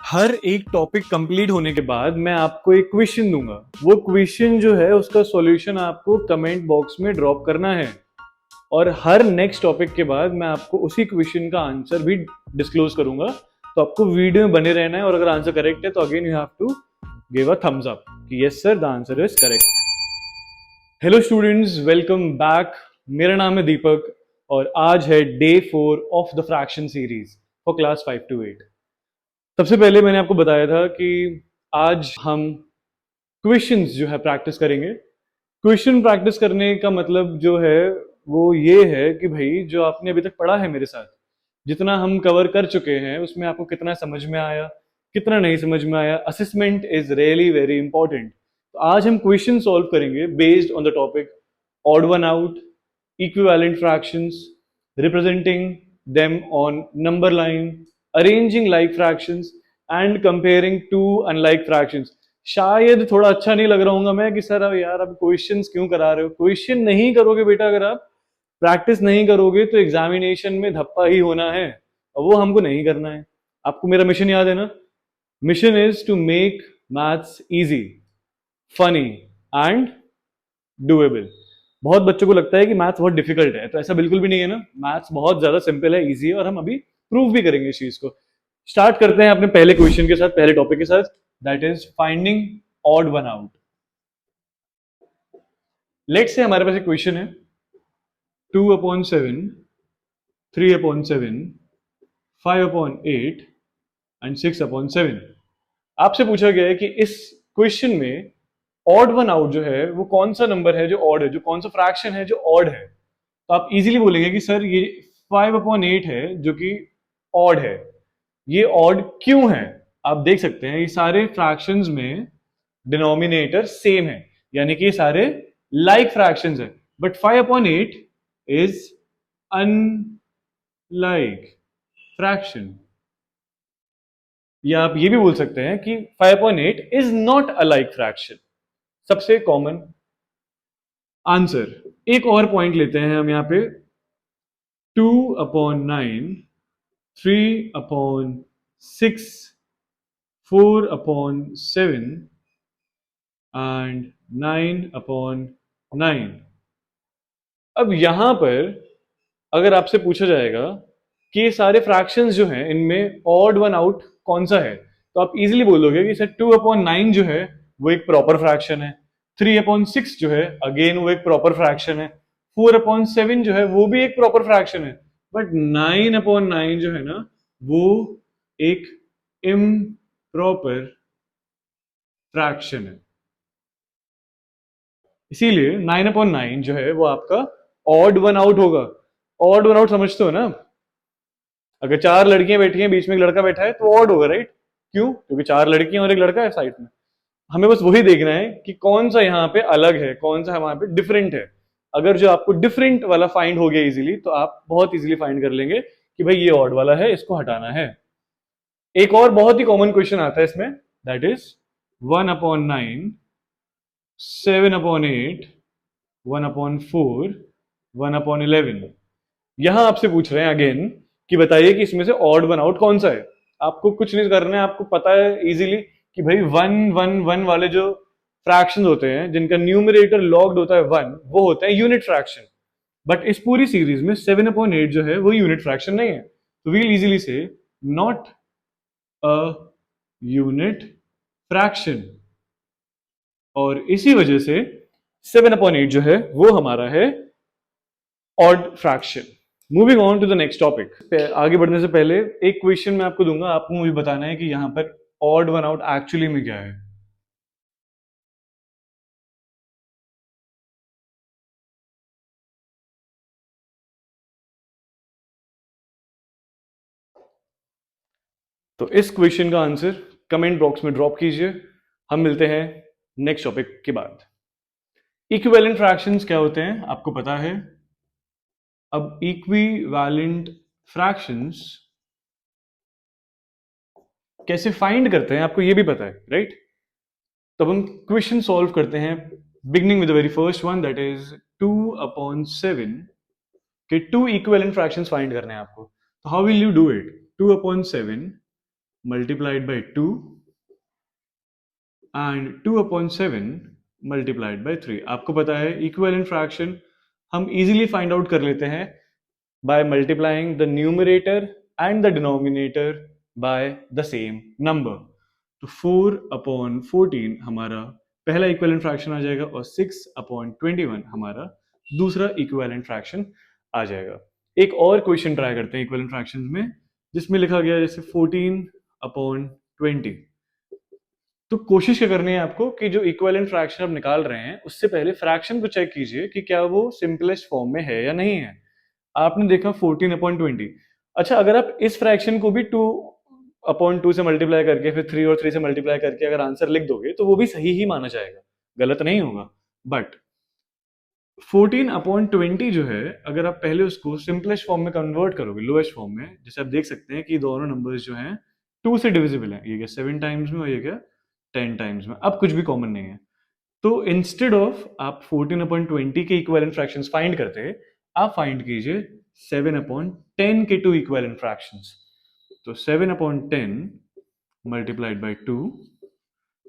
हर एक topic complete होने के बाद मैं आपको एक क्वेश्चन दूंगा। वो क्वेश्चन जो है उसका सॉल्यूशन आपको कमेंट बॉक्स में ड्रॉप करना है और हर नेक्स्ट टॉपिक के बाद मैं आपको उसी क्वेश्चन का आंसर भी डिस्क्लोज करूंगा। तो आपको वीडियो में बने रहना है और अगर आंसर करेक्ट है तो again you have to give a thumbs up कि yes sir the answer is correct. Hello students, welcome back. मेरा नाम है दीपक और आज है day 4 of the fraction series for class 5 to 8। सबसे पहले मैंने आपको बताया था कि आज हम क्वेश्चंस जो है प्रैक्टिस करेंगे। क्वेश्चन प्रैक्टिस करने का मतलब जो है वो ये है कि भाई जो आपने अभी तक पढ़ा है मेरे साथ, जितना हम कवर कर चुके हैं उसमें आपको कितना समझ में आया, कितना नहीं समझ में आया। Assessment is really very important. तो आज हम क्वेश्चन सॉल्व करेंगे based on the topic odd one out, equivalent fractions, representing them on number line, arranging like fractions and comparing two unlike fractions। शायद थोड़ा अच्छा नहीं लग रहा हूँ मैं कि सर अब यार अब क्वेश्चंस क्यों करा रहे हो। क्वेश्चन नहीं करोगे बेटा, अगर आप प्रैक्टिस नहीं करोगे तो एग्जामिनेशन में धप्पा ही होना है और वो हमको नहीं करना है। आपको मेरा मिशन याद है ना? Mission is to make maths easy, funny and doable. बहुत बच्चों को लगता है कि मैथ्स बहुत डिफिकल्ट है, तो ऐसा बिल्कुल भी नहीं है ना। मैथ्स बहुत ज्यादा सिंपल है, इजी है और हम अभी प्रूव भी करेंगे इस चीज को। स्टार्ट करते हैं अपने पहले क्वेश्चन के साथ, पहले टॉपिक के साथ, that is finding odd one out. Let से हमारे पास एक क्वेश्चन है 2/7, 3/7, 5/8 एंड 6/7। आपसे पूछा गया है कि इस क्वेश्चन में ऑड वन आउट जो है वो कौन सा नंबर है जो ऑड है, जो कौन सा फ्रैक्शन है जो ऑड है। तो आप इजीली बोलेंगे कि सर ये 5/8 है जो कि ऑड है। ये ऑड क्यों है? आप देख सकते हैं ये सारे फ्रैक्शंस में डिनोमिनेटर सेम है, यानी कि ये सारे लाइक फ्रैक्शंस है। But 5/8 is unlike fraction. या आप ये भी बोल सकते हैं कि 5/8 is not a like fraction. सबसे कॉमन आंसर। एक और पॉइंट लेते हैं हम यहां पे 2/9, 3/6, 4/7 एंड 9/9। अब यहां पर अगर आपसे पूछा जाएगा कि ये सारे फ्रैक्शंस जो हैं इनमें ऑड वन आउट कौन सा है, तो आप इजीली बोलोगे कि सर 2/9 जो है वो एक प्रॉपर फ्रैक्शन है, 3/6 जो है अगेन वो एक प्रॉपर फ्रैक्शन है, 4/7 जो है वो भी एक प्रॉपर फ्रैक्शन है, बट 9/9 जो है ना वो एक इम्प्रॉपर फ्रैक्शन है। इसीलिए 9/9 जो है वो आपका ऑड वन आउट होगा। ऑड वन आउट समझते हो ना? अगर चार लड़कियां बैठी हैं, बीच में एक लड़का बैठा है तो ऑड होगा, राइट? क्यों? क्योंकि चार लड़कियां और एक लड़का है साइड में। हमें बस वही देखना है कि कौन सा यहाँ पे अलग है, कौन सा हमारे पे डिफरेंट है। अगर जो आपको डिफरेंट वाला फाइंड हो गया इजीली, तो आप बहुत इजीली फाइंड कर लेंगे कि भाई ये ऑड वाला है, इसको हटाना है। एक और बहुत ही कॉमन क्वेश्चन आता है इसमें, दैट इज 1/9, 7/8, 1/4, 1/11। यहां आपसे पूछ रहे हैं अगेन कि बताइए कि इसमें से ऑड वन आउट कौन सा है। आपको कुछ नहीं करना है, आपको पता है इजीली कि भाई 1/1 वाले जो फ्रैक्शन होते हैं जिनका न्यूमरेटर लॉग्ड होता है 1, वो होते हैं यूनिट फ्रैक्शन। बट इस पूरी सीरीज में 7/8 जो है वो यूनिट फ्रैक्शन नहीं है, तो वील इजीली से नॉट अ यूनिट फ्रैक्शन। और इसी वजह से 7/8 जो है वो हमारा है odd fraction. Moving on to the next topic. आगे बढ़ने से पहले एक क्वेश्चन मैं आपको दूंगा, आपको मुझे बताना है कि यहां पर ऑड वन आउट एक्चुअली में क्या है। तो इस क्वेश्चन का आंसर कमेंट बॉक्स में ड्रॉप कीजिए। हम मिलते हैं नेक्स्ट टॉपिक के बाद। इक्विवेलेंट फ्रैक्शंस क्या होते हैं आपको पता है। अब इक्विवेलेंट फ्रैक्शंस कैसे फाइंड करते हैं आपको ये भी पता है, राइट? तब हम क्वेश्चन सॉल्व करते हैं, beginning with the very first one, that is 2/7 के टू इक्विवेलेंट फ्रैक्शंस फाइंड करने हैं आपको। तो how will you do it? 2/7 multiplied by 2 and 2/7 multiplied by 3. आपको पता है इक्विवेलेंट फ्रैक्शन हम इजीली फाइंड आउट कर लेते हैं by multiplying the numerator and the denominator by the same number. तो 4/14 हमारा पहला इक्विवेलेंट फ्रैक्शन आ जाएगा और 6/21 हमारा दूसरा इक्विवेलेंट फ्रैक्शन आ जाएगा. एक और क्वेश्चन ट्राई करते हैं इक्विवेलेंट फ्रैक्शंस में, जिसमें लिखा गया जैसे 14/20. तो कोशिश क्या करनी है आपको कि जो इक्विवेलेंट फ्रैक्शन आप निकाल रहे हैं उससे पहले फ्रैक्शन को चेक कीजिए कि क्या वो सिंपलेस्ट फॉर्म में है या नहीं है. आपने देखा 14/20. अच्छा, अगर आप इस फ्रैक्शन को भी 2/2 से मल्टीप्लाई करके फिर 3 और 3 से मल्टीप्लाई करके अगर आंसर लिख दोगे तो वो भी सही ही माना जाएगा, गलत नहीं होगा. बट 14/20 जो है, अगर आप पहले उसको सिंपलेस्ट फॉर्म में कन्वर्ट करोगे, लोएस्ट फॉर्म में, जैसे आप देख सकते हैं कि दोनों नंबर्स जो हैं 2 से डिविजिबल हैं. ये क्या 7 टाइम्स में और ये क्या 10 टाइम्स में. अब कुछ भी कॉमन नहीं है. तो इंस्टेड ऑफ आप 14/20 के इक्विवेलेंट फ्रैक्शंस फाइंड करते, आप फाइंड कीजिए 7/10 के 2 इक्विवेलेंट फ्रैक्शंस. तो 7/10 multiplied by 2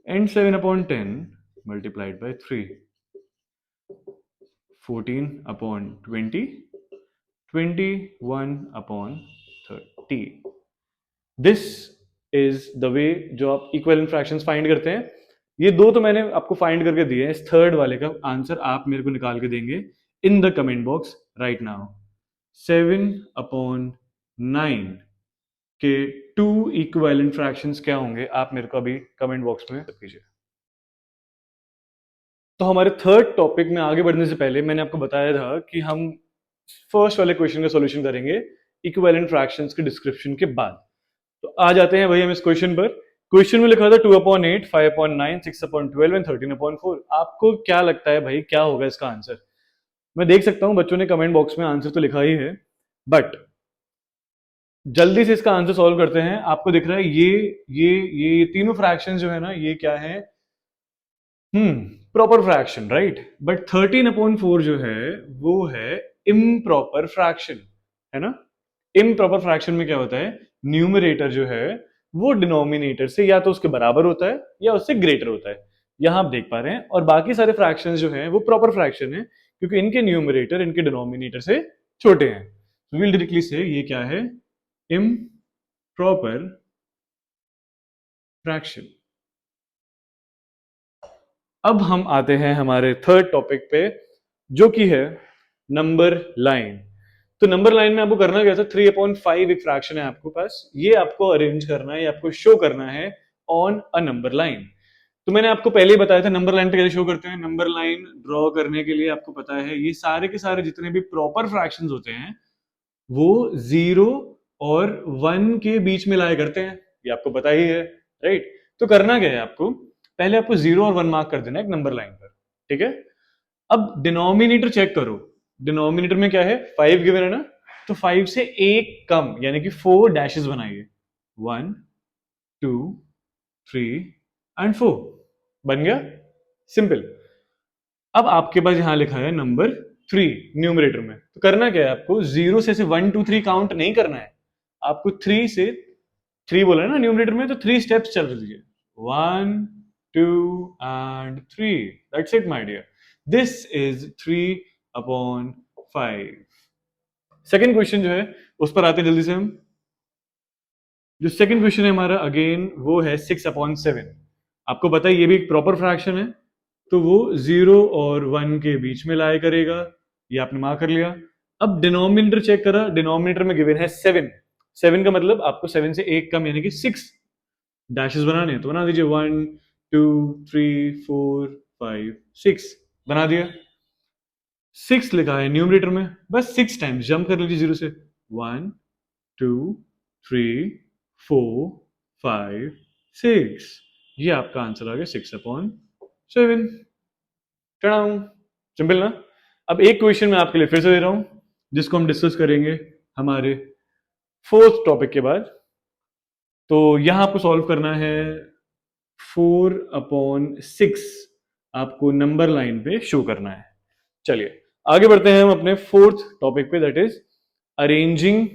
and 7/10 multiplied by 3. 14/20, 21/30. This is the way जो आप इक्विवेलेंट फ्रैक्शंस फाइंड करते हैं. ये दो तो मैंने आपको फाइंड करके दिए हैं. इस थर्ड वाले का आंसर आप मेरे को निकाल के देंगे in the comment box right now. 7/9 के 2 इक्विवेलेंट फ्रैक्शंस क्या होंगे, आप मेरे को अभी कमेंट बॉक्स में कीजिए. तो हमारे थर्ड टॉपिक में आगे बढ़ने से पहले मैंने आपको बताया था कि हम फर्स्ट वाले क्वेश्चन का सॉल्यूशन करेंगे इक्विवेलेंट फ्रैक्शंस के डिस्क्रिप्शन के बाद. तो आ जाते हैं भाई हम इस क्वेश्चन पर. क्वेश्चन में लिखा था 2/8, 5/9, 6/12 एंड 13/4. आपको क्या लगता है भाई क्या होगा इसका आंसर? मैं देख सकता हूं बच्चों ने कमेंट बॉक्स में आंसर तो लिखा ही है, बट जल्दी से इसका आंसर सॉल्व करते हैं. आपको दिख रहा है ये तीनों फ्रैक्शंस जो है ना, ये क्या है? Proper fraction, right. बट 13/4 जो है वो है इम्प्रॉपर फ्रैक्शन, है ना. इम्प्रॉपर फ्रैक्शन में क्या होता है, न्यूमरेटर जो है वो डिनोमिनेटर से या तो उसके बराबर होता है या उससे ग्रेटर होता है. यहां आप देख पा रहे हैं. और बाकी सारे फ्रैक्शंस जो हैं वो प्रॉपर फ्रैक्शन है क्योंकि इनके न्यूमरेटर इनके डिनोमिनेटर से छोटे हैं. विल डायरेक्टली से ये क्या है, इम्प्रॉपर फ्रैक्शन. अब हम आते हैं हमारे थर्ड टॉपिक पे जो कि है नंबर लाइन. तो नंबर लाइन में आपको करना क्या था, 3/5 एक फ्रैक्शन है आपके पास, ये आपको अरेंज करना है, ये आपको शो करना है ऑन अ नंबर लाइन. तो मैंने आपको पहले ही बताया था नंबर लाइन पे कैसे शो करते हैं. नंबर लाइन ड्रॉ करने के लिए आपको पता है ये सारे के सारे जितने भी प्रॉपर फ्रैक्शंस होते हैं वो 0 और 1 के बीच में लाया करते हैं, ये आपको पता ही है, राइट. तो करना क्या है, आपको पहले आपको 0 और 1 मार्क कर देना है एक नंबर लाइन पर, ठीक है. अब डिनोमिनेटर चेक करो. डिनोमिनेटर में क्या है, 5 गिवन है ना, तो 5 से एक कम यानी कि 4 डैशेस बनाइए. 1, 2, 3 एंड 4 बन गया, सिंपल. अब आपके पास यहां लिखा है नंबर 3 न्यूमरेटर में. तो करना क्या है, आपको 0 से 1, 2, 3 काउंट नहीं करना है. आपको 3 से 3 बोला है ना न्यूमरेटर में, तो 3 स्टेप्स चल दीजिए. 1, 2 and 3. That's it my dear. This is 3/5. Second question जो है उस पर आते हैं जल्दी से हम. जो सेकेंड क्वेश्चन है हमारा अगेन वो है 6/7. आपको पता है ये भी एक प्रॉपर फ्रैक्शन है, तो वो 0 और 1 के बीच में लाया करेगा. ये आपने मार्क कर लिया. अब डिनोमिनेटर चेक करा, डिनोमिनेटर में गिवन है 7. 7 का मतलब आपको 7 से एक कम यानी कि 6 डैशेस बनाने हैं, तो बना दीजिए. 1, 2, 3, 4, 5, 6 बना दिया. 6 लिखा है न्यूमरेटर में, बस 6 टाइम्स जंप कर लीजिए 0 से. 1, 2, 3, 4, 5, 6. ये आपका आंसर आ गया 6/7. सिंपल ना. अब एक क्वेश्चन मैं आपके लिए फिर से दे रहा हूं जिसको हम डिस्कस करेंगे हमारे फोर्थ टॉपिक के बाद. तो यहां आपको सॉल्व करना है 4/6 आपको नंबर लाइन पे शो करना है. चलिए आगे बढ़ते हैं हम अपने फोर्थ टॉपिक पे, that is arranging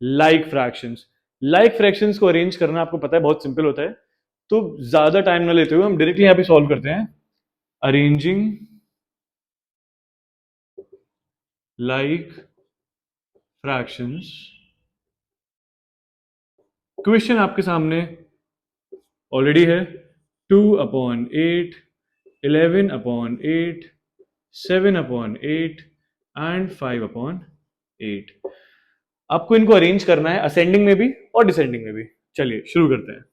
like fractions. Like fractions को अरेंज करना आपको पता है बहुत सिंपल होता है, तो ज्यादा टाइम ना लेते हुए हम डायरेक्टली यहाँ पे सॉल्व करते हैं। अरेंजिंग लाइक फ्रैक्शंस, क्वेश्चन आपके सामने ऑलरेडी है। 2/8, 11/8, 7/8 एंड 5/8। आपको इनको अरेंज करना है असेंडिंग में भी और डिसेंडिंग में भी। चलिए शुरू करते हैं।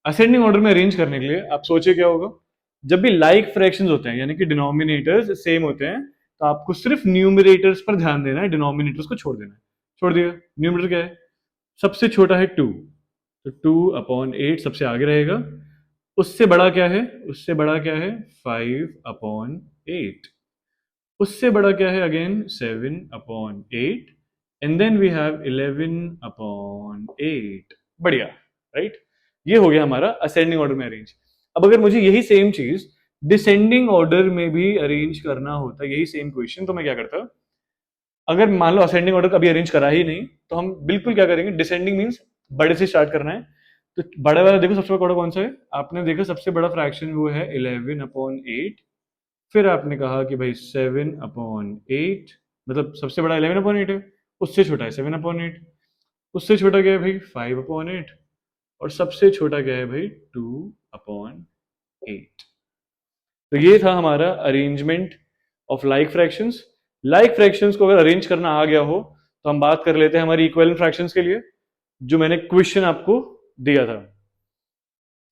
असेंडिंग ऑर्डर में अरेंज करने के लिए आप सोचिए क्या होगा। जब भी लाइक फ्रैक्शंस होते हैं यानी कि डिनोमिनेटर्स सेम होते हैं, तो आपको सिर्फ न्यूमरेटर्स पर ध्यान देना है, डिनोमिनेटर्स को छोड़ देना है। छोड़ दिया। न्यूमरेटर क्या है? सबसे छोटा है 2, तो 2/8 सबसे आगे रहेगा। उससे बड़ा क्या है? उससे बड़ा क्या है? 5/8। उससे बड़ा क्या है? Again 7/8 and then we have 11/8। बढ़िया, राइट? ये हो गया हमारा असेंडिंग ऑर्डर में अरेंज। अब अगर मुझे यही सेम चीज डिसेंडिंग ऑर्डर में भी अरेंज करना होता, यही सेम क्वेश्चन, तो मैं क्या करता? अगर मान लो असेंडिंग ऑर्डर कभी अरेंज करा ही नहीं, तो हम बिल्कुल क्या करेंगे, डिसेंडिंग मीन्स बड़े से स्टार्ट करना है। तो बड़ा वाला देखो, सबसे बड़ा कौन सा है? आपने देखा सबसे बड़ा फ्रैक्शन वो है 11/8। फिर आपने कहा कि भाई 7/8, मतलब सबसे बड़ा 11/8 है, उससे छोटा है 7/8, उससे छोटा क्या है भाई? 5/8, और सबसे छोटा क्या है भाई? 2/8। तो ये था हमारा arrangement of like fractions. Like fractions को अगर अरेंज करना आ गया हो, तो हम बात कर लेते हैं हमारी इक्विवेलेंट फ्रैक्शंस के लिए, जो मैंने क्वेश्चन आपको दिया था।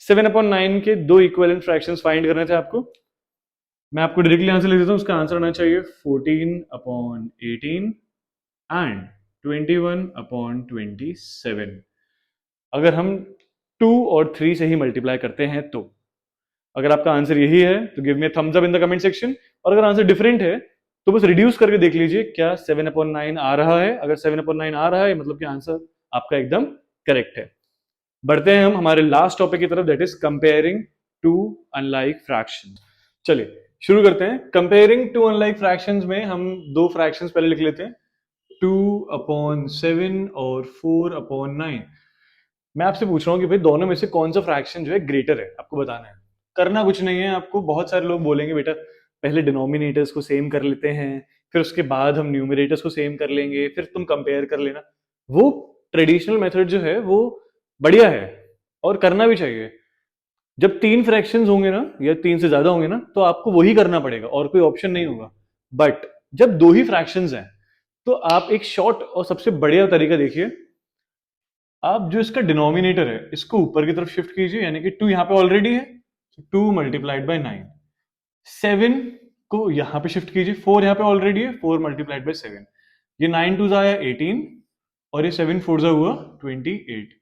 7/9 के दो इक्विवेलेंट फ्रैक्शंस फाइंड करने थे आपको। मैं आपको डायरेक्टली आंसर लिख देता हूं। उसका आंसर होना चाहिए 14/18 एंड 21/27। अगर हम 2 और 3 से ही मल्टीप्लाई करते हैं तो। अगर आपका आंसर यही है तो give me thumbs up in the comment section, और अगर आंसर डिफरेंट है तो बस रिड्यूस करके देख लीजिए क्या 7/9 आ रहा है। अगर 7/9 आ रहा है मतलब कि आंसर आपका एकदम करेक्ट है। बढ़ते हैं हम हमारे लास्ट टॉपिक की तरफ, that is comparing two unlike fractions. चलिए शुरू करते हैं। कंपेयरिंग टू अनलाइक फ्रैक्शंस में हम दो फ्रैक्शंस पहले लिख लेते हैं, 2/7 और 4/9। मैं आपसे पूछ रहा हूँ कि भाई दोनों में से कौन सा फ्रैक्शन जो है ग्रेटर है, आपको बताना है। करना कुछ नहीं है आपको। बहुत सारे लोग बोलेंगे बेटा पहले डिनोमिनेटर्स को सेम कर लेते हैं, फिर उसके बाद हम न्यूमरेटर्स को सेम कर लेंगे, फिर तुम कंपेयर कर लेना। वो ट्रेडिशनल मेथड जो है वो बढ़िया है और करना भी चाहिए। जब तीन फ्रैक्शंस होंगे ना, या तीन से ज्यादा होंगे ना, तो आपको वही करना पड़ेगा और कोई ऑप्शन नहीं होगा। बट जब दो ही फ्रैक्शंस हैं, तो आप एक शॉर्ट और सबसे बढ़िया तरीका देखिए। आप जो इसका डिनोमिनेटर है इसको ऊपर की तरफ शिफ्ट कीजिए, यानी कि 2 यहां पे ऑलरेडी है, 2 मल्टीप्लाइड बाय 9। 7 को यहां पे शिफ्ट कीजिए, 4 यहां पे ऑलरेडी है, 4 मल्टीप्लाइड बाय 7। ये 9 टू आया 18 और ये 7 फोर हुआ 28।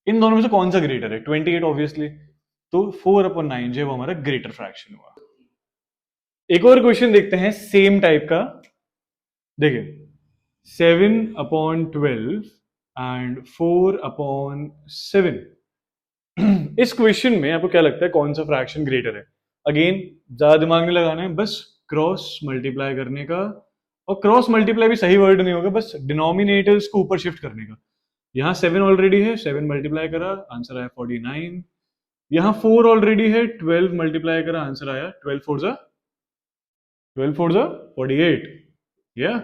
इन दोनों में से कौन सा ग्रेटर है? 28 ऑब्वियसली। तो 4/9 जो है वो हमारा ग्रेटर फ्रैक्शन हुआ। एक और क्वेश्चन देखते हैं सेम टाइप का। देखिए 7/12 एंड 4/7। इस क्वेश्चन में आपको क्या लगता है कौन सा फ्रैक्शन ग्रेटर है? अगेन ज्यादा दिमाग नहीं लगाना है, बस क्रॉस मल्टीप्लाई करने का। और क्रॉस मल्टीप्लाई भी सही वर्ड नहीं होगा, बस डिनोमिनेटर्स को ऊपर शिफ्ट करने का। यहाँ 7 ऑलरेडी है, 7 मल्टीप्लाई करा, आंसर आया 49। यहाँ 4 ऑलरेडी है, 12 मल्टीप्लाई करा, आंसर आया 12 फोर जा 48। या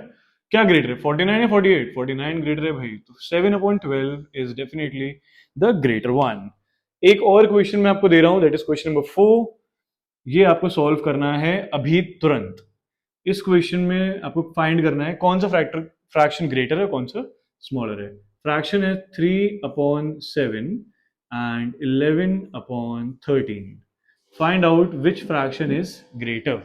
क्या ग्रेटर है, 49 या 48? 49 ग्रेटर है भाई। तो 7/12 is definitely the greater one. एक और क्वेश्चन मैं आपको दे रहा हूं, दैट इज क्वेश्चन नंबर 4। ये आपको सॉल्व करना है अभी तुरंत। इस क्वेश्चन में आपको फाइंड करना है कौन सा फ्रैक्शन ग्रेटर है, कौन सा स्मॉलर है। फ्रैक्शन है 3/7 and 11/13। Find out which fraction is greater.